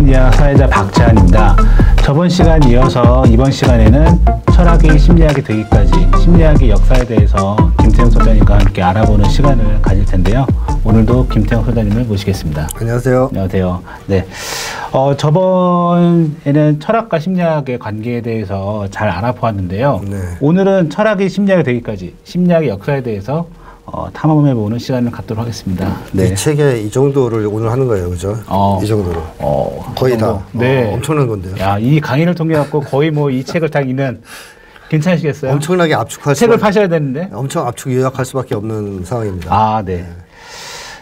심리학 사회자 박재환입니다. 저번 시간 이어서 이번 시간에는 철학이 심리학이 되기까지 심리학의 역사에 대해서 김태형 소장님과 함께 알아보는 시간을 가질 텐데요. 오늘도 김태형 소장님을 모시겠습니다. 안녕하세요. 안녕하세요. 네, 저번에는 철학과 심리학의 관계에 대해서 잘 알아보았는데요. 네. 오늘은 철학이 심리학이 되기까지 심리학의 역사에 대해서 탐험해보는 시간을 갖도록 하겠습니다. 네. 이 책에 이 정도를 오늘 하는 거예요, 그죠? 이 정도로. 거의 다. 네. 엄청난 건데요. 야, 이 강의를 통해 갖고 거의 뭐 이 책을 다 읽는 괜찮으시겠어요? 엄청나게 압축할 책을 파셔야 되는데. 엄청 압축 요약할 수밖에 없는 상황입니다. 아, 네.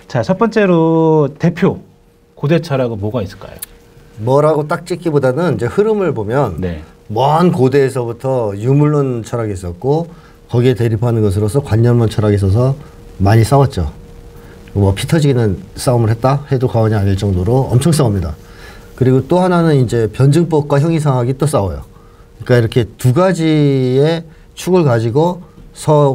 자, 첫 번째로 대표 고대 철학은 뭐가 있을까요? 뭐라고 딱 찍기보다는 이제 흐름을 보면 네. 먼 고대에서부터 유물론 철학이 있었고 거기에 대립하는 것으로서 관념론 철학이 있어서 많이 싸웠죠. 뭐 피 터지는 싸움을 했다 해도 과언이 아닐 정도로 엄청 싸웁니다. 그리고 또 하나는 이제 변증법과 형이상학이 또 싸워요. 그러니까 이렇게 두 가지의 축을 가지고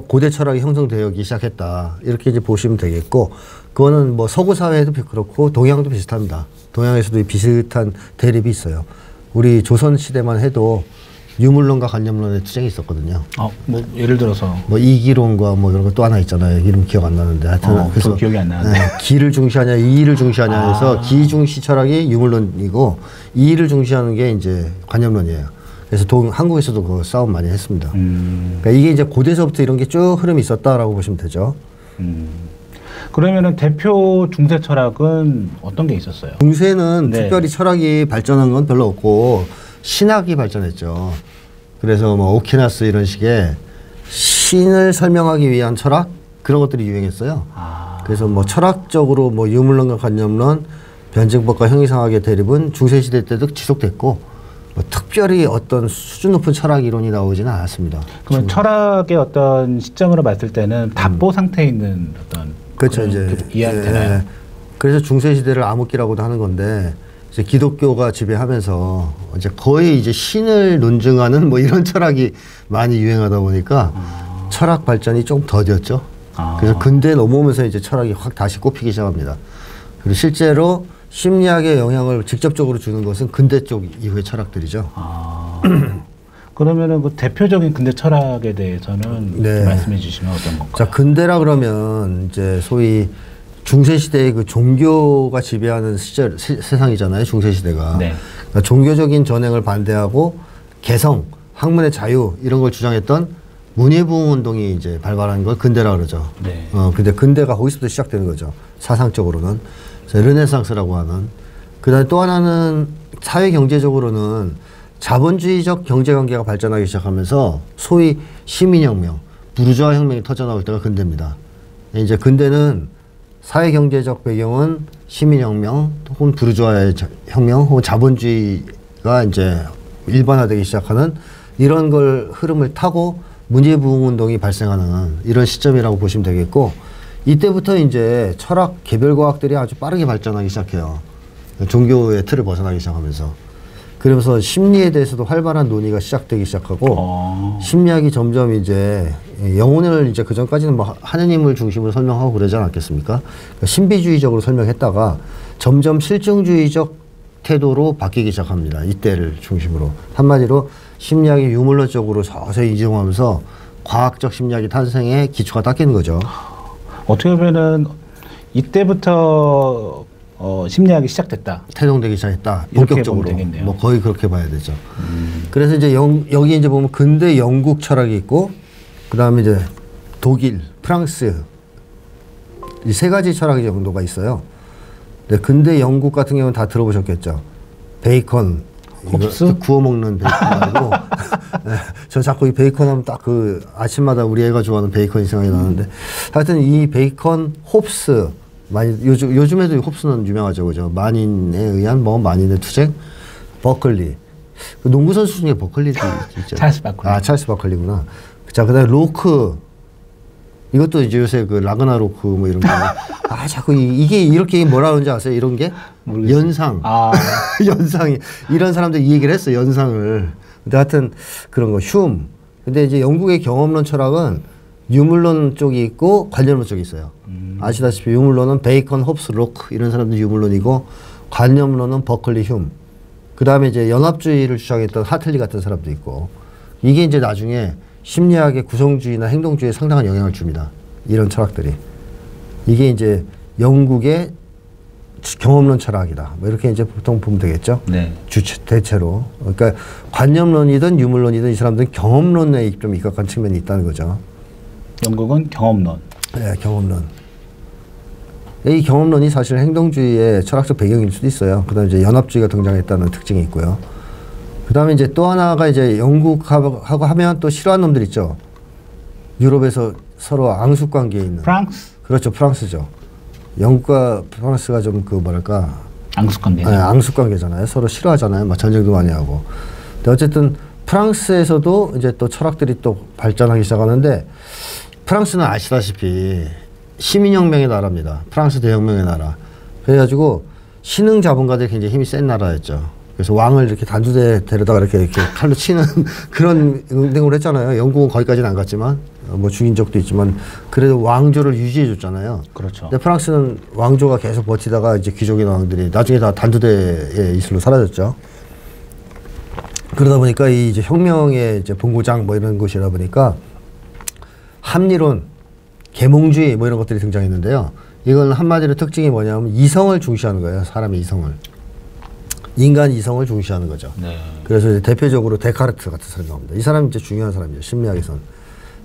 고대 철학이 형성되기 시작했다. 이렇게 이제 보시면 되겠고, 그거는 뭐 서구 사회에도 그렇고 동양도 비슷합니다. 동양에서도 비슷한 대립이 있어요. 우리 조선 시대만 해도 유물론과 관념론의 투쟁이 있었거든요. 뭐 예를 들어서 뭐 이기론과 뭐 이런 거 또 하나 있잖아요. 이름 기억 안 나는데 하여튼 그래서 기억이 안 나는데 기를 중시하냐 이의를 중시하냐 해서 기 중시 철학이 유물론이고 이의를 중시하는 게 이제 관념론이에요. 그래서 한국에서도 그 싸움 많이 했습니다. 그러니까 이게 이제 고대서부터 이런 게 쭉 흐름이 있었다라고 보시면 되죠. 그러면은 대표 중세 철학은 어떤 게 있었어요? 중세는 네. 특별히 철학이 발전한 건 별로 없고 신학이 발전했죠. 그래서 뭐 오키나스 이런 식의 신을 설명하기 위한 철학 그런 것들이 유행했어요. 그래서 뭐 철학적으로 뭐 유물론과 관념론, 변증법과 형이상학의 대립은 중세 시대 때도 지속됐고 뭐 특별히 어떤 수준 높은 철학 이론이 나오지는 않았습니다. 그러면 철학의 어떤 시점으로 봤을 때는 답보 상태에 있는 어떤 그렇죠. 이제 이해되나요? 그래서 중세 시대를 암흑기라고도 하는 건데. 이제 기독교가 지배하면서 이제 거의 이제 신을 논증하는 뭐 이런 철학이 많이 유행하다 보니까 철학 발전이 좀 더뎠죠. 그래서 근대에 넘어오면서 이제 철학이 확 다시 꼽히기 시작합니다. 그리고 실제로 심리학에 영향을 직접적으로 주는 것은 근대 쪽 이후의 철학들이죠. 그러면은 그 대표적인 근대 철학에 대해서는 네. 말씀해 주시면 어떤 건가요? 자, 근대라 그러면 이제 소위 중세시대의 그 종교가 지배하는 세상이잖아요. 중세시대가. 네. 그러니까 종교적인 전행을 반대하고 개성, 학문의 자유 이런 걸 주장했던 문예부흥운동이 이제 발발한 걸 근대라 그러죠. 네. 근데 근대가 거기서부터 시작되는 거죠. 사상적으로는. 그래서 르네상스라고 하는. 그 다음에 또 하나는 사회경제적으로는 자본주의적 경제관계가 발전하기 시작하면서 소위 시민혁명, 부르주아 혁명이 터져나올 때가 근대입니다. 이제 근대는 사회경제적 배경은 시민혁명 혹은 부르주아의 혁명 혹은 자본주의가 이제 일반화되기 시작하는 이런 걸 흐름을 타고 문예부흥운동이 발생하는 이런 시점이라고 보시면 되겠고, 이때부터 이제 철학 개별과학들이 아주 빠르게 발전하기 시작해요. 종교의 틀을 벗어나기 시작하면서. 그러면서 심리에 대해서도 활발한 논의가 시작되기 시작하고 심리학이 점점 이제 영혼을 이제 그 전까지는 뭐 하느님을 중심으로 설명하고 그러지 않았겠습니까? 그러니까 신비주의적으로 설명했다가 점점 실증주의적 태도로 바뀌기 시작합니다. 이때를 중심으로. 한마디로 심리학이 유물론적으로 서서히 이동하면서 과학적 심리학이 탄생에 기초가 닦이는 거죠. 어떻게 보면은 이때부터 심리학이 시작됐다. 태동되기 시작했다. 본격적으로. 뭐 거의 그렇게 봐야 되죠. 그래서 이제 여기 이제 보면 근대 영국 철학이 있고, 그 다음에 이제 독일, 프랑스, 이 세 가지 철학의 정도가 있어요. 근데 근대 영국 같은 경우는 다 들어보셨겠죠. 베이컨. 홉스? 구워 먹는 베이컨 말고. 네, 저 자꾸 이 베이컨 하면 딱 그 아침마다 우리 애가 좋아하는 베이컨이 생각이 나는데, 하여튼 이 베이컨, 홉스, 요즘에도 홉스는 유명하죠, 그죠? 만인에 의한 만인의 투쟁, 버클리. 그 농구 선수 중에 버클리도 있죠. 찰스 버클리. 찰스 버클리구나. 자, 그다음에 로크. 이것도 이제 요새 그 라그나로크 뭐 이런 거. 자꾸 이게 이렇게 뭐라 그러는지 아세요? 이런 게? 모르겠어요. 연상. 연상이. 이런 사람들 이 얘기를 했어, 연상을. 근데 하여튼 그런 거, 흉. 근데 이제 영국의 경험론 철학은 유물론 쪽이 있고 관념론 쪽이 있어요. 아시다시피 유물론은 베이컨, 홉스, 로크 이런 사람들 유물론이고 관념론은 버클리, 흉. 그 다음에 이제 연합주의를 주장했던 하틀리 같은 사람도 있고, 이게 이제 나중에 심리학의 구성주의나 행동주의에 상당한 영향을 줍니다. 이런 철학들이. 이게 이제 영국의 경험론 철학이다. 뭐 이렇게 이제 보통 보면 되겠죠. 네. 대체로. 그러니까 관념론이든 유물론이든 이 사람들은 경험론에 좀 입각한 측면이 있다는 거죠. 영국은 경험론. 네, 경험론. 이 경험론이 사실 행동주의의 철학적 배경일 수도 있어요. 그 다음에 이제 연합주의가 등장했다는 특징이 있고요. 그 다음에 이제 또 하나가 이제 영국하고 하면 또 싫어하는 놈들 있죠. 유럽에서 서로 앙숙 관계에 있는. 프랑스? 그렇죠. 프랑스죠. 영국과 프랑스가 좀 그 뭐랄까. 앙숙 관계죠. 네, 앙숙 관계잖아요. 서로 싫어하잖아요. 막 전쟁도 많이 하고. 근데 어쨌든 프랑스에서도 이제 또 철학들이 또 발전하기 시작하는데 프랑스는 아시다시피 시민혁명의 나라입니다. 프랑스 대혁명의 나라. 그래가지고 신흥 자본가들이 굉장히 힘이 센 나라였죠. 그래서 왕을 이렇게 단두대 데려다가 이렇게 칼로 치는 그런 행동을 했잖아요. 영국은 거기까지는 안 갔지만 뭐 죽인 적도 있지만 그래도 왕조를 유지해 줬잖아요. 그렇죠. 근데 프랑스는 왕조가 계속 버티다가 이제 귀족이나 왕들이 나중에 다 단두대의 이슬로 사라졌죠. 그러다 보니까 이 이제 혁명의 이제 본고장 뭐 이런 곳이라 보니까 합리론, 계몽주의 뭐 이런 것들이 등장했는데요. 이건 한마디로 특징이 뭐냐면 이성을 중시하는 거예요. 사람의 이성을. 인간 이성을 중시하는 거죠. 네. 그래서 이제 대표적으로 데카르트 같은 사람이 나옵니다. 이 사람이 이제 중요한 사람이죠. 심리학에서는.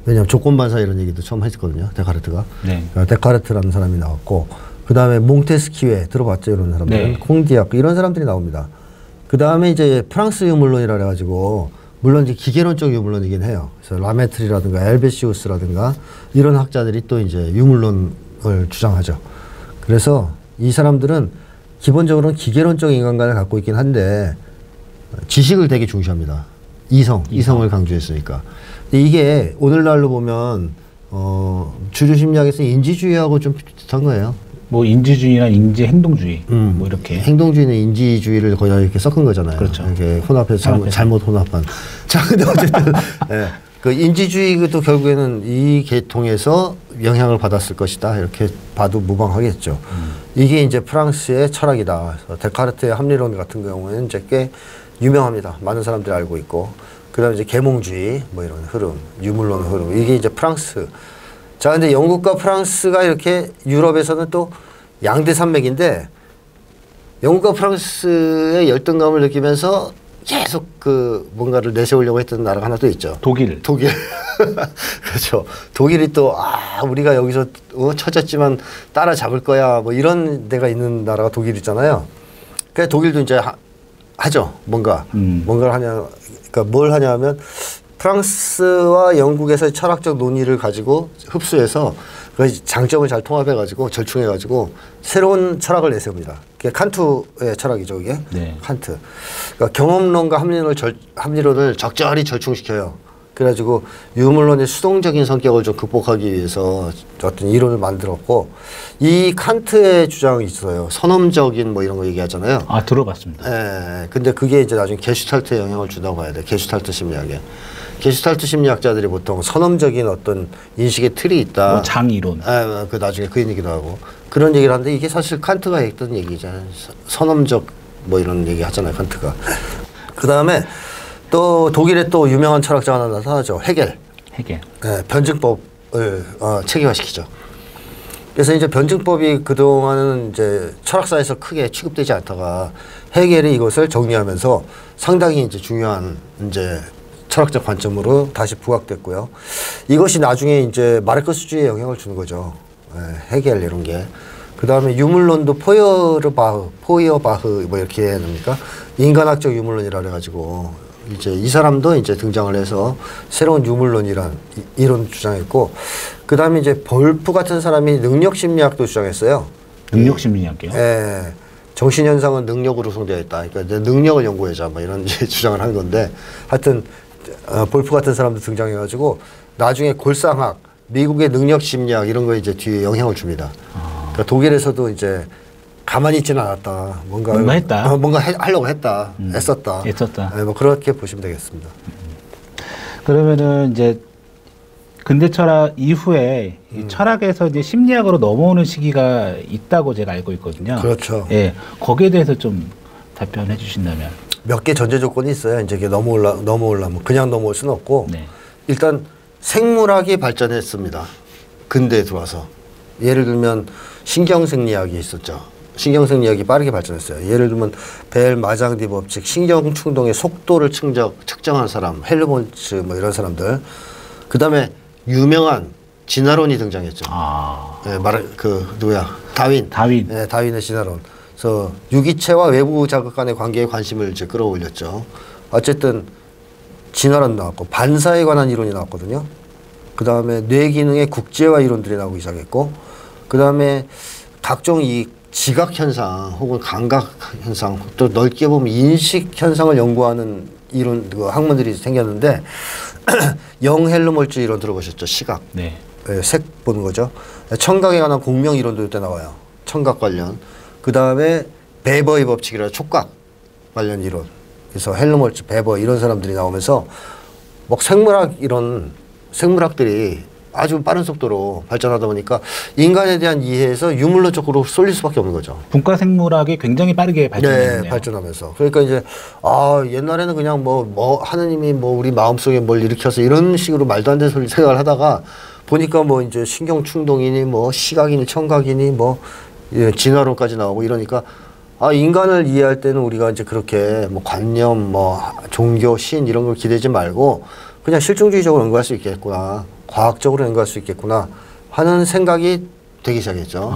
왜냐하면 조건반사 이런 얘기도 처음 했거든요. 데카르트가. 네. 데카르트라는 사람이 나왔고, 그 다음에 몽테스키웨 들어봤죠? 이런 사람들은. 네. 콩디악 이런 사람들이 나옵니다. 그 다음에 이제 프랑스 유물론이라 그래가지고 물론 이제 기계론적 유물론이긴 해요. 그래서 라메트리라든가 엘베시우스라든가 이런 학자들이 또 이제 유물론을 주장하죠. 그래서 이 사람들은 기본적으로는 기계론적 인간관을 갖고 있긴 한데 지식을 되게 중시합니다. 이성을 강조했으니까. 근데 이게 오늘날로 보면 주류 심리학에서 인지주의하고 좀 비슷한 거예요. 뭐 인지주의나 인지행동주의 뭐 이렇게. 행동주의는 인지주의를 거의 이렇게 섞은 거잖아요. 그렇죠. 이렇게 혼합해서 잘못 혼합한. 자, 근데 어쨌든 예. 그 인지주의도 결국에는 이 계통에서 영향을 받았을 것이다. 이렇게 봐도 무방하겠죠. 이게 이제 프랑스의 철학이다. 그래서 데카르트의 합리론 같은 경우에는 이제 꽤 유명합니다. 많은 사람들이 알고 있고. 그 다음에 이제 계몽주의, 뭐 이런 흐름, 유물론 흐름. 이게 이제 프랑스. 자, 근데 영국과 프랑스가 이렇게 유럽에서는 또 양대산맥인데 영국과 프랑스의 열등감을 느끼면서 계속 그 뭔가를 내세우려고 했던 나라가 하나 또 있죠. 독일. 그렇죠. 독일이 또 우리가 여기서 처졌지만 따라잡을 거야 뭐 이런 데가 있는 나라가 독일 있잖아요. 그래서 독일도 이제 하죠. 뭔가를 하냐. 그러니까 뭘 하냐면 프랑스와 영국에서의 철학적 논의를 가지고 흡수해서 그 장점을 잘 통합해가지고 절충해가지고 새로운 철학을 내세웁니다. 그게 칸트의 철학이죠, 이게. 네. 칸트. 그러니까 경험론과 합리론을 적절히 절충시켜요. 그래가지고 유물론의 수동적인 성격을 좀 극복하기 위해서 어떤 이론을 만들었고, 이 칸트의 주장이 있어요. 선험적인 뭐 이런 거 얘기하잖아요. 아, 들어봤습니다. 예. 근데 그게 이제 나중에 게슈탈트에 영향을 준다고 봐야 돼. 게슈탈트 심리학에. 게슈탈트 심리학자들이 보통 선험적인 어떤 인식의 틀이 있다. 뭐 장이론. 예, 그 나중에 그 얘기도 하고 그런 얘기를 하는데 이게 사실 칸트가 했던 얘기잖아요. 선험적 뭐 이런 얘기 하잖아요, 칸트가. 그 다음에 또 독일의 또 유명한 철학자 하나 나타나죠. 헤겔. 예, 변증법을 체계화시키죠. 그래서 이제 변증법이 그동안은 이제 철학사에서 크게 취급되지 않다가 헤겔이 이것을 정리하면서 상당히 이제 중요한 이제 철학적 관점으로 다시 부각됐고요. 이것이 나중에 이제 마르크스주의에 영향을 주는 거죠. 예, 헤겔 이런 게. 그 다음에 유물론도 포이어바흐 뭐 이렇게 해야 됩니까? 인간학적 유물론이라 그래가지고 이제 이 사람도 이제 등장을 해서 새로운 유물론이란 이론 주장했고, 그 다음에 이제 볼프 같은 사람이 능력심리학도 주장했어요. 능력심리학이요? 예. 정신현상은 능력으로 구성되어 있다. 그러니까 능력을 연구하자 뭐 이런 이제 주장을 하는 건데, 하여튼 볼프 같은 사람도 등장해가지고 나중에 골상학, 미국의 능력심리학 이런 거 이제 뒤에 영향을 줍니다. 그러니까 독일에서도 이제 가만히 있지는 않았다. 뭔가 했다. 뭔가 하려고 했다. 애썼다. 네, 뭐 그렇게 보시면 되겠습니다. 그러면은 이제 근대 철학 이후에 이 철학에서 이제 심리학으로 넘어오는 시기가 있다고 제가 알고 있거든요. 그렇죠. 예, 거기에 대해서 좀 답변해 주신다면. 몇 개 전제 조건이 있어요. 이제 이게 넘어오려면 그냥 넘어올 수는 없고 네. 일단 생물학이 발전했습니다. 근대에 들어와서 예를 들면 신경생리학이 있었죠. 신경생리학이 빠르게 발전했어요. 예를 들면 벨 마장디 법칙, 신경충동의 속도를 측정한 사람, 헬르몬츠 뭐 이런 사람들. 그 다음에 유명한 진화론이 등장했죠. 예, 누구야? 다윈. 예, 다윈의 진화론. 그래서 유기체와 외부 자극 간의 관계에 관심을 이제 끌어올렸죠. 어쨌든 진화론 나왔고 반사에 관한 이론이 나왔거든요. 그 다음에 뇌 기능의 국제화 이론들이 나오기 시작했고, 그 다음에 각종 이 지각 현상 혹은 감각 현상, 또 넓게 보면 인식 현상을 연구하는 이론 학문들이 생겼는데 영헬르몰츠 이론 들어보셨죠? 시각. 네. 네, 색 보는 거죠. 청각에 관한 공명 이론도 이때 나와요. 청각 관련. 그 다음에 베버의 법칙이라 촉각 관련 이론. 그래서 헬르몰츠, 베버 이런 사람들이 나오면서 뭐 생물학들이 아주 빠른 속도로 발전하다 보니까 인간에 대한 이해에서 유물론적으로 쏠릴 수밖에 없는 거죠. 분과 생물학이 굉장히 빠르게 발전했네요. 네, 발전하면서. 그러니까 이제 옛날에는 그냥 뭐 하느님이 뭐 우리 마음속에 뭘 일으켜서 이런 식으로 말도 안 되는 소리 생각을 하다가 보니까 뭐 이제 신경 충동이니 뭐 시각이니 청각이니 뭐 진화론까지 나오고 이러니까 인간을 이해할 때는 우리가 이제 그렇게 뭐 관념 뭐 종교 신 이런 걸 기대지 말고 그냥 실증주의적으로 연구할 수 있겠구나, 과학적으로 연구할 수 있겠구나 하는 생각이 되기 시작했죠.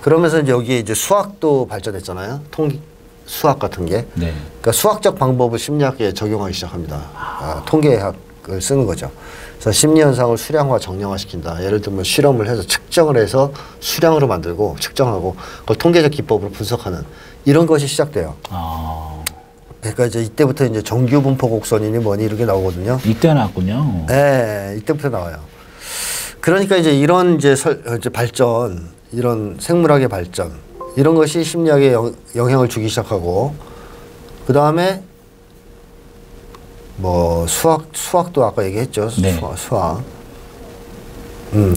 그러면서 이제 여기에 이제 수학도 발전했잖아요. 수학 같은 게. 네. 그러니까 수학적 방법을 심리학에 적용하기 시작합니다. 통계학을 쓰는 거죠. 그래서 심리 현상을 수량화, 정량화 시킨다. 예를 들면 실험을 해서 측정을 해서 수량으로 만들고 측정하고 그걸 통계적 기법으로 분석하는 이런 것이 시작돼요. 그러니까 이제 이때부터 이제 정규 분포 곡선이니 뭐니 이렇게 나오거든요. 이때 나왔군요. 네, 이때부터 나와요. 그러니까 이제 이런 이제 발전, 이런 생물학의 발전, 이런 것이 심리학에 영향을 주기 시작하고, 그 다음에 뭐 수학도 아까 얘기했죠. 네. 수학.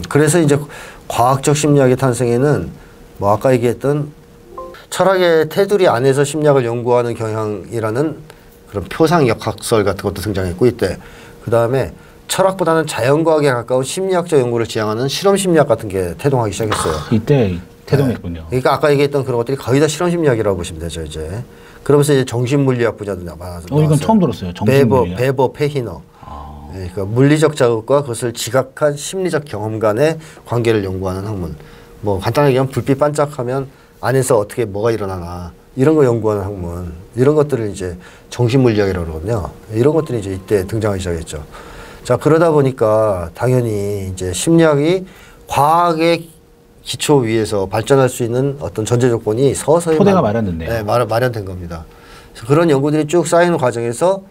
그래서 이제 과학적 심리학의 탄생에는 뭐 아까 얘기했던 철학의 테두리 안에서 심리학을 연구하는 경향이라는 그런 표상 역학설 같은 것도 등장했고 이때. 그 다음에 철학보다는 자연과학에 가까운 심리학적 연구를 지향하는 실험 심리학 같은 게 태동하기 시작했어요. 이때 태동했군요. 네. 그러니까 아까 얘기했던 그런 것들이 거의 다 실험 심리학이라고 보시면 되죠, 이제. 그러면서 이제 정신물리학 분야도 많아서. 이건 처음 들었어요. 정신물리학. 베버, 페히너. 네, 그러니까 물리적 자극과 그것을 지각한 심리적 경험 간의 관계를 연구하는 학문. 뭐 간단하게 얘기하면 불빛 반짝하면 안에서 어떻게 뭐가 일어나나 이런 거 연구하는 학문. 이런 것들을 이제 정신물리학이라고 그러거든요. 이런 것들이 이제 이때 등장하기 시작했죠. 자, 그러다 보니까 당연히 이제 심리학이 과학의 기초 위에서 발전할 수 있는 어떤 전제 조건이 서서히 토대가 마련됐네요. 네, 마련된 겁니다. 그래서 그런 연구들이 쭉 쌓이는 과정에서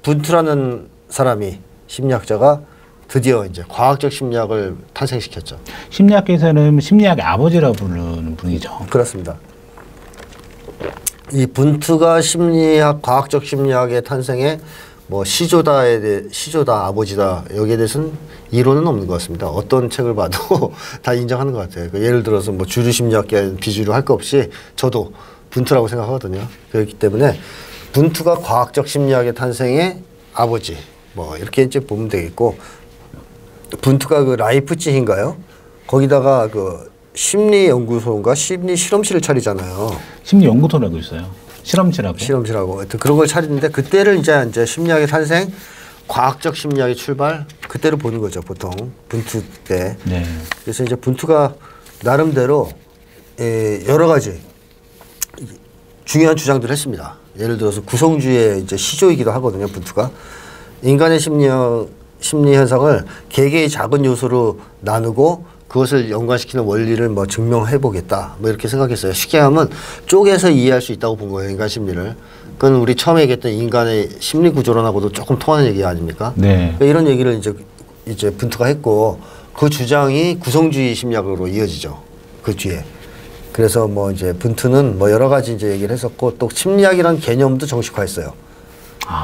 분투라는 사람이 심리학자가 드디어 이제 과학적 심리학을 탄생시켰죠. 심리학계에서는 심리학의 아버지라고 부르는 분이죠. 그렇습니다. 이 분투가 과학적 심리학의 탄생에 뭐 시조다 아버지다 여기에 대해서는 이론은 없는 것 같습니다. 어떤 책을 봐도 다 인정하는 것 같아요. 예를 들어서 뭐 주류 심리학계 비주류 할 거 없이 저도 분투라고 생각하거든요. 그렇기 때문에 분투가 과학적 심리학의 탄생의 아버지 뭐 이렇게 이제 보면 되겠고, 분투가 그 라이프치히인가요? 거기다가 그 심리연구소인가 심리 실험실을 차리잖아요. 심리연구소라고 있어요. 실험실하고. 하여튼 그런 걸 차리는데 그때를 이제 심리학의 탄생, 과학적 심리학의 출발 그때를 보는 거죠. 보통 분투 때. 네. 그래서 이제 분투가 나름대로 여러 가지 중요한 주장들을 했습니다. 예를 들어서 구성주의의 이제 시조이기도 하거든요. 분투가 인간의 심리 현상을 개개의 작은 요소로 나누고 그것을 연관시키는 원리를 뭐 증명해 보겠다 뭐 이렇게 생각했어요. 쉽게 하면 쪼개서 이해할 수 있다고 본 거예요. 인간 심리를. 그건 우리 처음에 얘기했던 인간의 심리 구조론하고도 조금 통하는 얘기 아닙니까? 네. 그러니까 이런 얘기를 이제 분투가 했고, 그 주장이 구성주의 심리학으로 이어지죠. 그 뒤에. 그래서 뭐 이제 분투는 뭐 여러 가지 이제 얘기를 했었고, 또 심리학이라는 개념도 정식화했어요.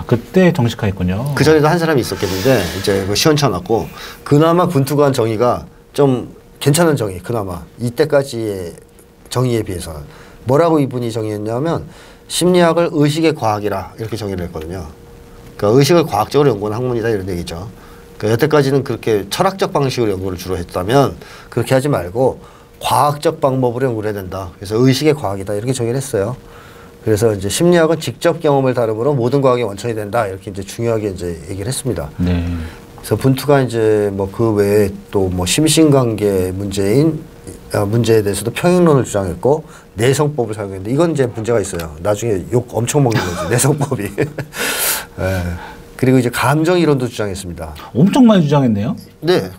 그때 정식화했군요. 그 전에도 한 사람이 있었겠는데 이제 시원찮았고, 그나마 분투가 한 정의가 좀 괜찮은 정의, 그나마 이때까지의 정의에 비해서는 뭐라고 이분이 정의했냐면, 심리학을 의식의 과학이라 이렇게 정의를 했거든요. 그러니까 의식을 과학적으로 연구하는 학문이다 이런 얘기죠. 그러니까 여태까지는 그렇게 철학적 방식으로 연구를 주로 했다면 그렇게 하지 말고 과학적 방법으로 연구를 해야 된다. 그래서 의식의 과학이다 이렇게 정의를 했어요. 그래서 이제 심리학은 직접 경험을 다루므로 모든 과학의 원천이 된다 이렇게 이제 중요하게 이제 얘기를 했습니다. 네. 그래서 분투가 이제 뭐 그 외에 또 뭐 심신관계 문제에 대해서도 평행론을 주장했고 내성법을 사용했는데 이건 이제 문제가 있어요. 나중에 욕 엄청 먹는 거지 내성법이. 네. 그리고 이제 감정 이론도 주장했습니다. 엄청 많이 주장했네요. 네,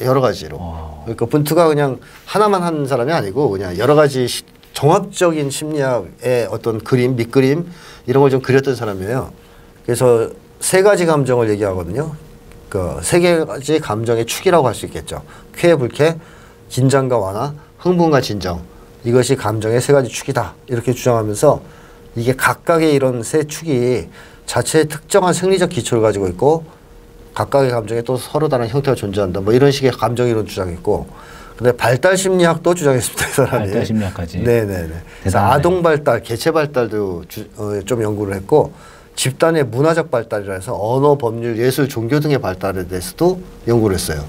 여러 가지로. 그러니까 분투가 그냥 하나만 한 사람이 아니고 그냥 여러 가지 종합적인 심리학의 어떤 그림, 밑그림 이런 걸 좀 그렸던 사람이에요. 그래서 세 가지 감정을 얘기하거든요. 그 세 가지 감정의 축이라고 할 수 있겠죠. 쾌, 불쾌, 긴장과 완화, 흥분과 진정. 이것이 감정의 세 가지 축이다. 이렇게 주장하면서 이게 각각의 이런 세 축이 자체의 특정한 생리적 기초를 가지고 있고 각각의 감정에 또 서로 다른 형태가 존재한다. 뭐 이런 식의 감정 이론 주장했고 근데 발달 심리학도 주장했습니다. 이 사람이. 발달 심리학까지. 네네네. 그래서 아동 발달, 개체 발달도 좀 연구를 했고 집단의 문화적 발달이라 해서 언어, 법률, 예술, 종교 등의 발달에 대해서도 연구를 했어요.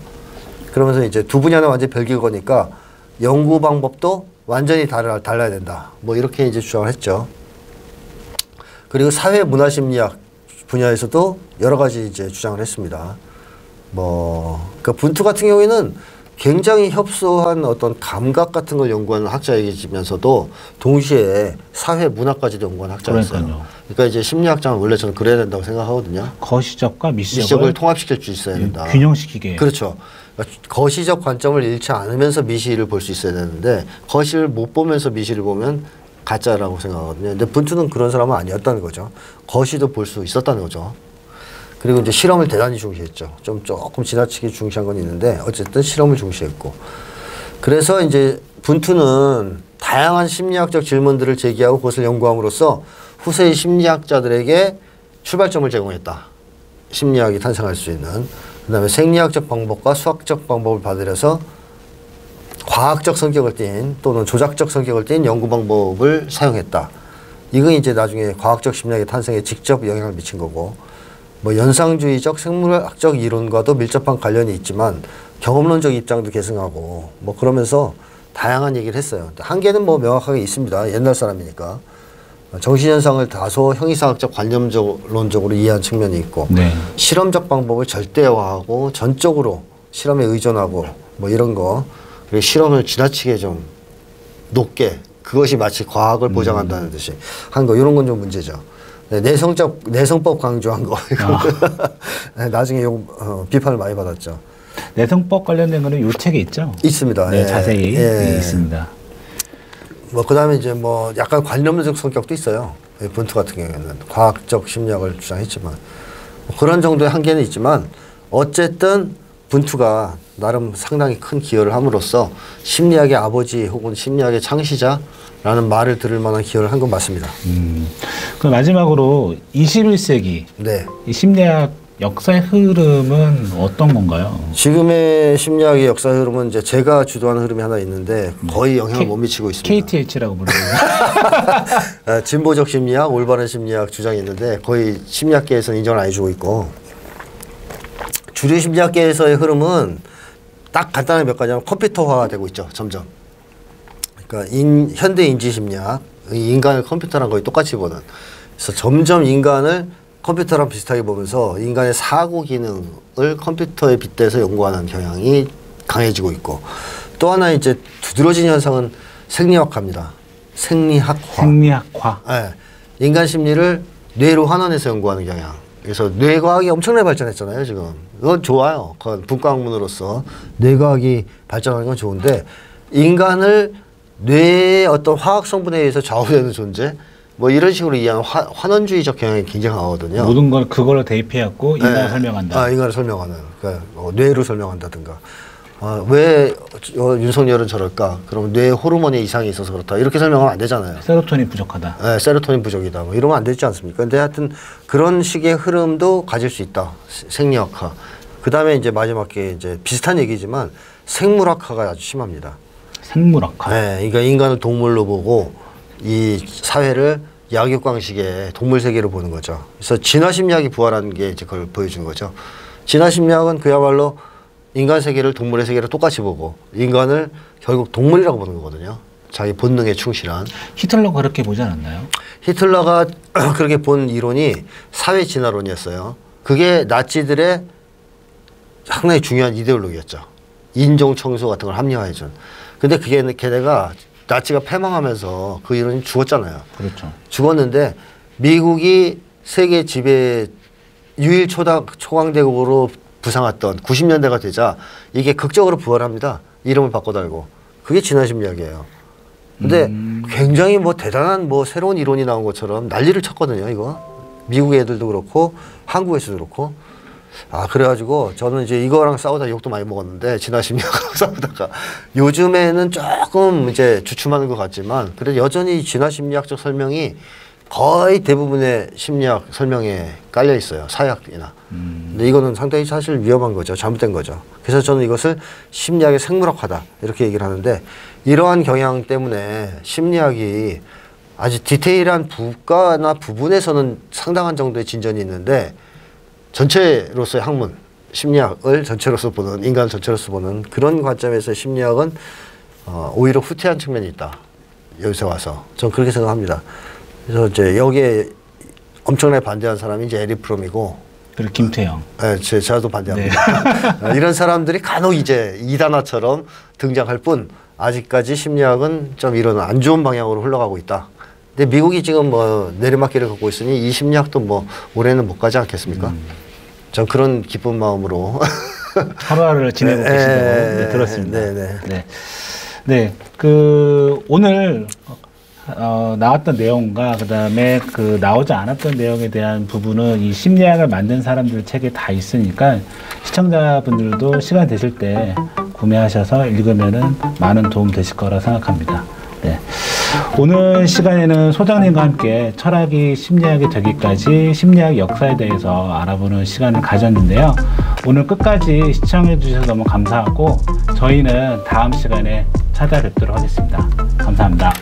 그러면서 이제 두 분야는 완전히 별개거니까 연구 방법도 완전히 달라야 된다. 뭐 이렇게 이제 주장을 했죠. 그리고 사회 문화 심리학 분야에서도 여러 가지 이제 주장을 했습니다. 그 분투 같은 경우에는 굉장히 협소한 어떤 감각 같은 걸 연구하는 학자이면서도 동시에 사회 문화까지도 연구하는 학자였어요. 그러니까 이제 심리학자는 원래 저는 그래야 된다고 생각하거든요. 거시적과 미시적을 통합시킬 수 있어야 된다. 균형시키게. 그렇죠. 그러니까 거시적 관점을 잃지 않으면서 미시를 볼 수 있어야 되는데 거시를 못 보면서 미시를 보면 가짜라고 생각하거든요. 근데 분투는 그런 사람은 아니었다는 거죠. 거시도 볼 수 있었다는 거죠. 그리고 이제 실험을 대단히 중시했죠. 조금 지나치게 중시한 건 있는데 어쨌든 실험을 중시했고. 그래서 이제 분투는 다양한 심리학적 질문들을 제기하고 그것을 연구함으로써 후세의 심리학자들에게 출발점을 제공했다. 심리학이 탄생할 수 있는. 그다음에 생리학적 방법과 수학적 방법을 받들여서 과학적 성격을 띤 또는 조작적 성격을 띤 연구 방법을 사용했다. 이건 이제 나중에 과학적 심리학의 탄생에 직접 영향을 미친 거고 뭐 연상주의적 생물학적 이론과도 밀접한 관련이 있지만 경험론적 입장도 계승하고 뭐 그러면서 다양한 얘기를 했어요. 한계는 뭐 명확하게 있습니다. 옛날 사람이니까. 정신현상을 다소 형이상학적 관념론적으로 이해한 측면이 있고 네. 실험적 방법을 절대화하고 전적으로 실험에 의존하고 뭐 이런 거 그리고 실험을 지나치게 좀 높게 그것이 마치 과학을 보장한다는 듯이 한 거 이런 건 좀 문제죠. 네, 내성법 강조한 거 네, 나중에 비판을 많이 받았죠. 내성법 관련된 거는 요 책에 있죠? 있습니다. 네, 자세히 있습니다. 뭐 그다음에 이제 뭐 약간 관념적 성격도 있어요. 분투 같은 경우에는 과학적 심리학을 주장했지만 뭐 그런 정도의 한계는 있지만 어쨌든 분투가 나름 상당히 큰 기여를 함으로써 심리학의 아버지 혹은 심리학의 창시자라는 말을 들을 만한 기여를 한 건 맞습니다. 그럼 마지막으로 21세기 네. 이 심리학 역사의 흐름은 어떤 건가요? 지금의 심리학의 역사의 흐름은 이제 제가 주도하는 흐름이 하나 있는데 거의 영향을 못 미치고 있습니다. KTH라고 부르는 진보적 심리학, 올바른 심리학 주장이 있는데 거의 심리학계에서는 인정을 안 해주고 있고 주류 심리학계에서의 흐름은 딱 간단하게 몇 가지면 컴퓨터화가 되고 있죠. 점점. 그러니까 현대 인지 심리학, 인간을 컴퓨터랑 거의 똑같이 보는. 그래서 점점 인간을 컴퓨터랑 비슷하게 보면서 인간의 사고 기능을 컴퓨터에 빗대서 연구하는 경향이 강해지고 있고 또 하나 이제 두드러진 현상은 생리학화입니다. 생리학화. 생리학화. 네. 인간 심리를 뇌로 환원해서 연구하는 경향. 그래서 뇌과학이 엄청나게 발전했잖아요, 지금. 그건 좋아요. 그건 분과학문으로서 뇌과학이 발전하는 건 좋은데 인간을 뇌의 어떤 화학 성분에 의해서 좌우되는 존재 뭐 이런 식으로 이해하는 환원주의적 경향이 굉장히 강하거든요. 모든 걸 그걸로 대입해갖고 인간을 설명한다. 인간을 설명하는. 그러니까 뇌로 설명한다든가. 왜 윤석열은 저럴까? 그럼 뇌 호르몬에 이상이 있어서 그렇다. 이렇게 설명하면 안 되잖아요. 세로토닌 부족하다. 네, 세로토닌 부족이다. 뭐 이러면 안 되지 않습니까? 근데 하여튼 그런 식의 흐름도 가질 수 있다. 생리학화. 그 다음에 이제 마지막에 이제 비슷한 얘기지만 생물학화가 아주 심합니다. 생물학화. 네, 그러니까 인간을 동물로 보고 이 사회를 약육강식의 동물 세계를 보는 거죠. 그래서 진화심리학이 부활하는 게 이제 그걸 보여주는 거죠. 진화심리학은 그야말로 인간 세계를 동물의 세계를 똑같이 보고 인간을 결국 동물이라고 보는 거거든요. 자기 본능에 충실한. 히틀러가 그렇게 보지 않았나요? 히틀러가 그렇게 본 이론이 사회 진화론이었어요. 그게 나치들의 상당히 중요한 이데올로기였죠. 인종 청소 같은 걸 합리화해준. 근데 그게 걔네가 나치가 패망하면서 그 이론이 죽었잖아요. 그렇죠. 죽었는데 미국이 세계 지배 유일 초강대국으로 부상했던 90년대가 되자 이게 극적으로 부활합니다. 이름을 바꿔 달고. 그게 진화심리학이에요. 근데 굉장히 뭐 대단한 뭐 새로운 이론이 나온 것처럼 난리를 쳤거든요, 이거. 미국 애들도 그렇고 한국에서도 그렇고. 아, 그래가지고 저는 이제 이거랑 싸우다 욕도 많이 먹었는데, 진화심리학하고 싸우다가. 요즘에는 조금 이제 주춤하는 것 같지만, 그래도 여전히 진화심리학적 설명이 거의 대부분의 심리학 설명에 깔려 있어요. 사회학이나. 근데 이거는 상당히 사실 위험한 거죠. 잘못된 거죠. 그래서 저는 이것을 심리학의 생물학화다 이렇게 얘기를 하는데, 이러한 경향 때문에 심리학이 아주 디테일한 부가나 부분에서는 상당한 정도의 진전이 있는데, 전체로서의 학문, 심리학을 전체로서 보는, 인간 전체로서 보는 그런 관점에서 심리학은 오히려 후퇴한 측면이 있다. 여기서 와서. 저는 그렇게 생각합니다. 그래서 이제 여기에 엄청나게 반대한 사람이 이제 에릭 프롬이고, 그리고 김태형. 네, 저도 반대합니다. 네. 이런 사람들이 간혹 이제 이단화처럼 등장할 뿐, 아직까지 심리학은 좀 이런 안 좋은 방향으로 흘러가고 있다. 근데 미국이 지금 뭐 내리막길을 걷고 있으니 이 심리학도 뭐 올해는 못 가지 않겠습니까? 전 그런 기쁜 마음으로 하루하루를 지내고 계시다고 네, 들었습니다. 네. 네, 그 오늘 나왔던 내용과 그다음에 그 나오지 않았던 내용에 대한 부분은 이 심리학을 만든 사람들 책에 다 있으니까 시청자분들도 시간 되실 때 구매하셔서 읽으면은 많은 도움 되실 거라 생각합니다. 네. 오늘 시간에는 소장님과 함께 철학이 심리학이 되기까지 심리학 역사에 대해서 알아보는 시간을 가졌는데요. 오늘 끝까지 시청해 주셔서 너무 감사하고 저희는 다음 시간에 찾아뵙도록 하겠습니다. 감사합니다.